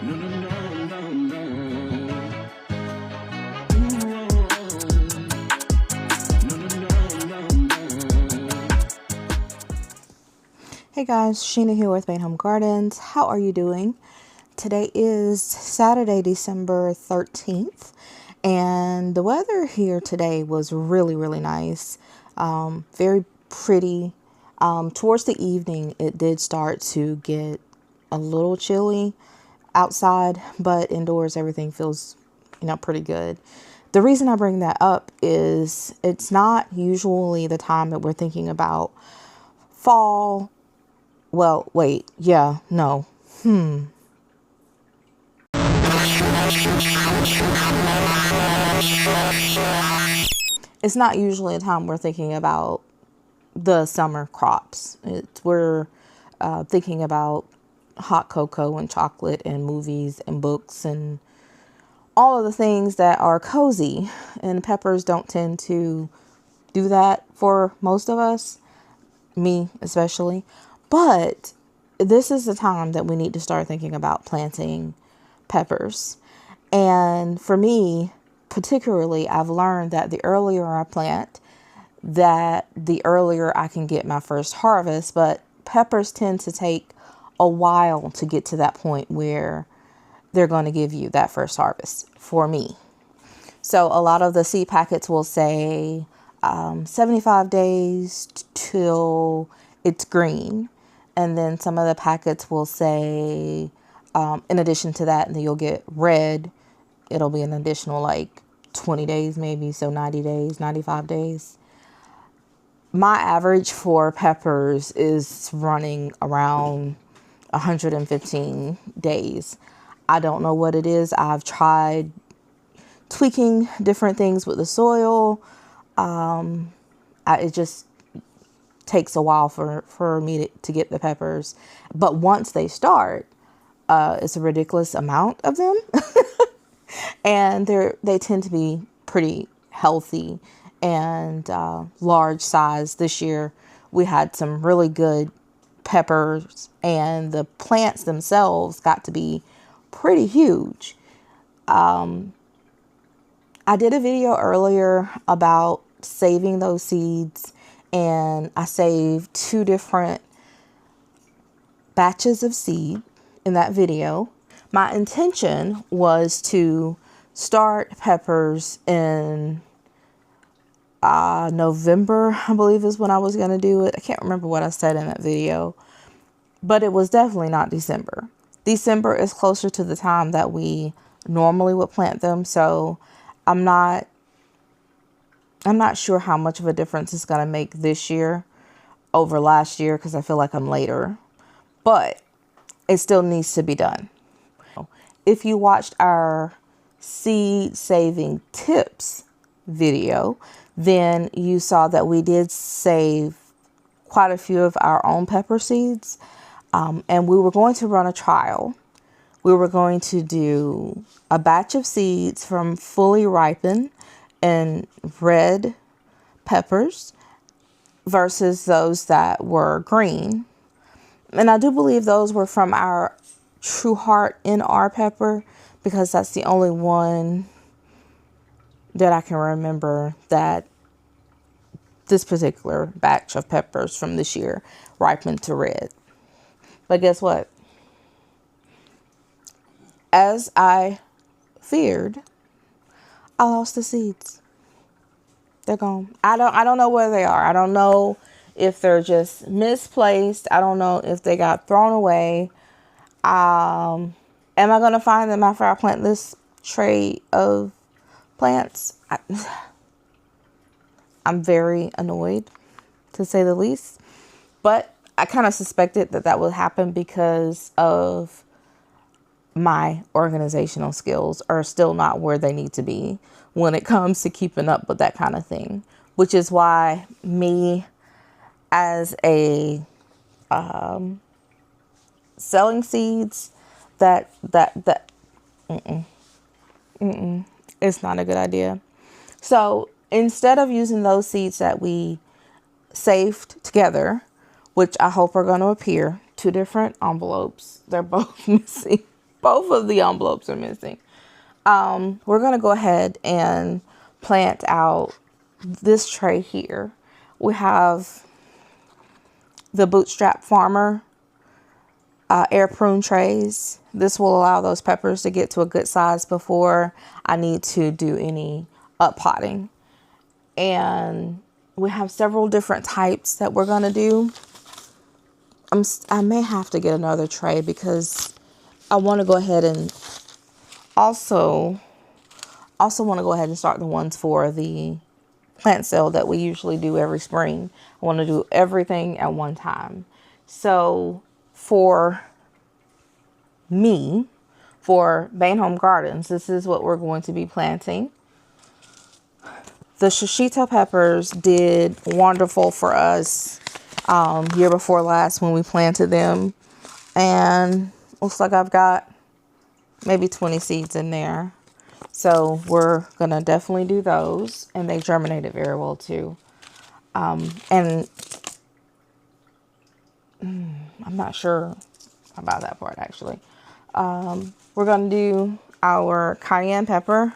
No, no, no, no, no. No, no, no, no, no. Hey guys, Sheena here with Olle Gardens. How are you doing? Today is Saturday, December 13th, and the weather here today was really nice. Very pretty. Towards the evening, it did start to get a little chilly outside, but indoors everything feels, pretty good. The reason I bring that up is it's not usually the time that we're thinking about fall. Well, wait, yeah, no. It's not usually a time we're thinking about the summer crops. We're thinking about hot cocoa and chocolate and movies and books and all of the things that are cozy. And peppers don't tend to do that for most of us, me especially. But this is the time that we need to start thinking about planting peppers. And for me, particularly, I've learned that the earlier I plant, that the earlier I can get my first harvest. But peppers tend to take a while to get to that point where they're going to give you that first harvest for me. So a lot of the seed packets will say 75 days till it's green. And then some of the packets will say, in addition to that, and then you'll get red. It'll be an additional like 20 days maybe. So 90 days, 95 days. My average for peppers is running around 115 days. I don't know what it is. I've tried tweaking different things with the soil. It just takes a while for me to get the peppers. But once they start, it's a ridiculous amount of them. And they tend to be pretty healthy and large size. This year we had some really good peppers, and the plants themselves got to be pretty huge. I did a video earlier about saving those seeds, and I saved 2 different batches of seed in that video. My intention was to start peppers in November, I believe is when I was going to do it. I can't remember what I said in that video, but it was definitely not December. December is closer to the time that we normally would plant them. So I'm not sure how much of a difference it's going to make this year over last year, because I feel like I'm later, but it still needs to be done. If you watched our seed saving tips video, then you saw that we did save quite a few of our own pepper seeds. And we were going to run a trial. We were going to do a batch of seeds from fully ripened and red peppers versus those that were green. And I do believe those were from our True Heart NR pepper, because that's the only one that I can remember that this particular batch of peppers from this year ripened to red. But guess what? As I feared, I lost the seeds. They're gone. I don't know where they are. I don't know if they're just misplaced. I don't know if they got thrown away. Am I going to find them after I plant this tray of plants? I'm very annoyed, to say the least. But I kind of suspected that would happen because of my organizational skills are still not where they need to be when it comes to keeping up with that kind of thing, which is why me as a selling seeds, it's not a good idea. So instead of using those seeds that we saved together, which I hope are going to appear, 2 different envelopes, they're both missing. Both of the envelopes are missing. We're going to go ahead and plant out this tray here. We have the Bootstrap Farmer air prune trays. This will allow those peppers to get to a good size before I need to do any up potting. And we have several different types that we're going to do. I may have to get another tray because I want to go ahead and also want to go ahead and start the ones for the plant sale that we usually do every spring. I want to do everything at one time. So for me, for Olle Gardens, this is what we're going to be planting. The shishito peppers did wonderful for us year before last when we planted them. And looks like I've got maybe 20 seeds in there. So we're going to definitely do those. And they germinated very well too. And I'm not sure about that part actually. We're going to do our cayenne pepper.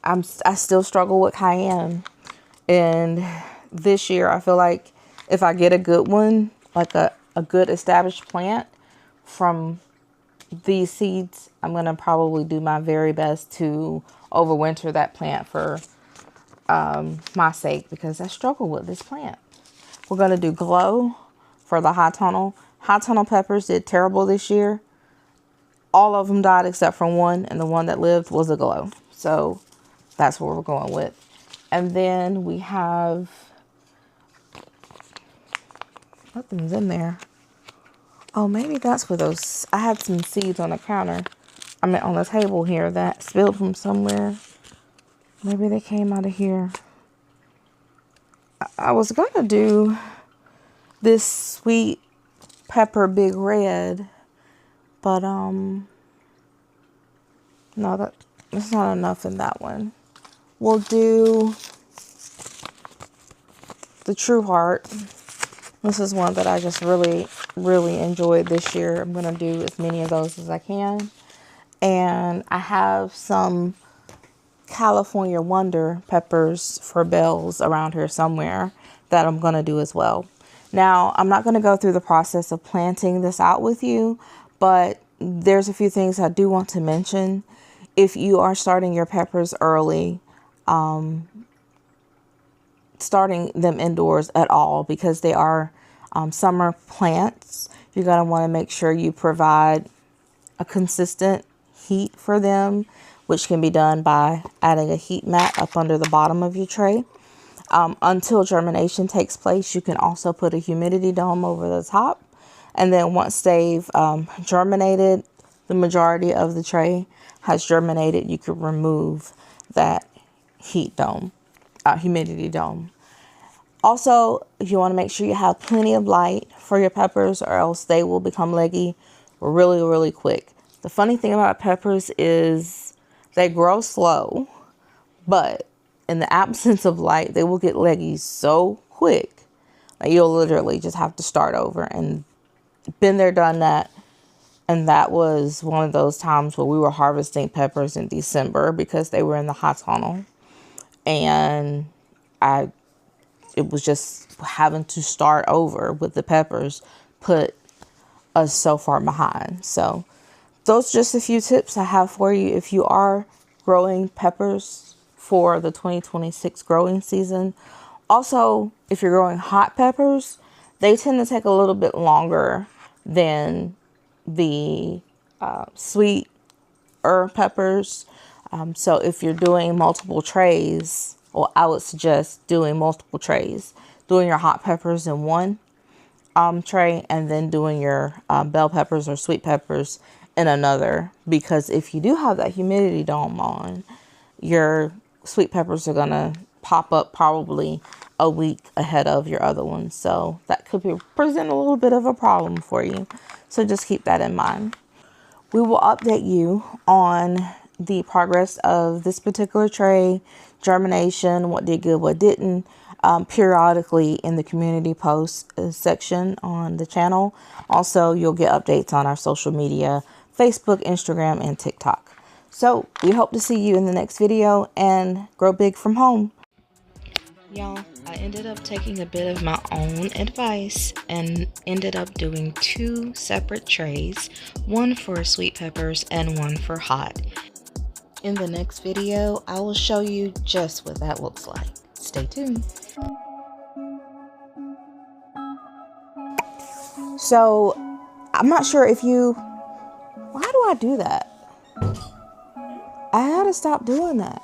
I still struggle with cayenne. And this year I feel like if I get a good one, like a good established plant from these seeds, I'm going to probably do my very best to overwinter that plant for my sake, because I struggle with this plant. We're going to do Glow for the high tunnel. High tunnel peppers did terrible this year. All of them died except for one, and the one that lived was a Glow. So that's what we're going with. And then we have, nothing's in there. Oh, maybe that's for those. I had some seeds on the counter. I mean, on the table here that spilled from somewhere. Maybe they came out of here. I was going to do this sweet pepper big red. But, no, that's not enough in that one. We'll do the True Heart. This is one that I just really, really enjoyed this year. I'm going to do as many of those as I can. And I have some California Wonder peppers for bells around here somewhere that I'm going to do as well. Now, I'm not going to go through the process of planting this out with you, but there's a few things I do want to mention. If you are starting your peppers early, starting them indoors at all, because they are summer plants, you're going to want to make sure you provide a consistent heat for them, which can be done by adding a heat mat up under the bottom of your tray. Until germination takes place, you can also put a humidity dome over the top. And then once they've germinated, the majority of the tray has germinated, you can remove that humidity dome. Also, you want to make sure you have plenty of light for your peppers, or else they will become leggy really, really quick. The funny thing about peppers is they grow slow, but in the absence of light, they will get leggy so quick that you'll literally just have to start over. And been there, done that. And that was one of those times where we were harvesting peppers in December because they were in the hot tunnel. And it was just having to start over with the peppers, put us so far behind. So those are just a few tips I have for you if you are growing peppers for the 2026 growing season. Also, if you're growing hot peppers, they tend to take a little bit longer than the sweet herb peppers. So if you're doing multiple trays, well, I would suggest doing multiple trays, doing your hot peppers in one tray, and then doing your bell peppers or sweet peppers in another. Because if you do have that humidity dome on, your sweet peppers are gonna pop up probably a week ahead of your other ones. So that could present a little bit of a problem for you. So just keep that in mind. We will update you on the progress of this particular tray, germination, what did good, what didn't, periodically in the community post section on the channel. Also, you'll get updates on our social media Facebook, Instagram, and TikTok. So we hope to see you in the next video and grow big from home. Y'all, I ended up taking a bit of my own advice and ended up doing 2 separate trays, one for sweet peppers and one for hot. In the next video, I will show you just what that looks like. Stay tuned. So, I'm not sure if you... Why do I do that? I had to stop doing that.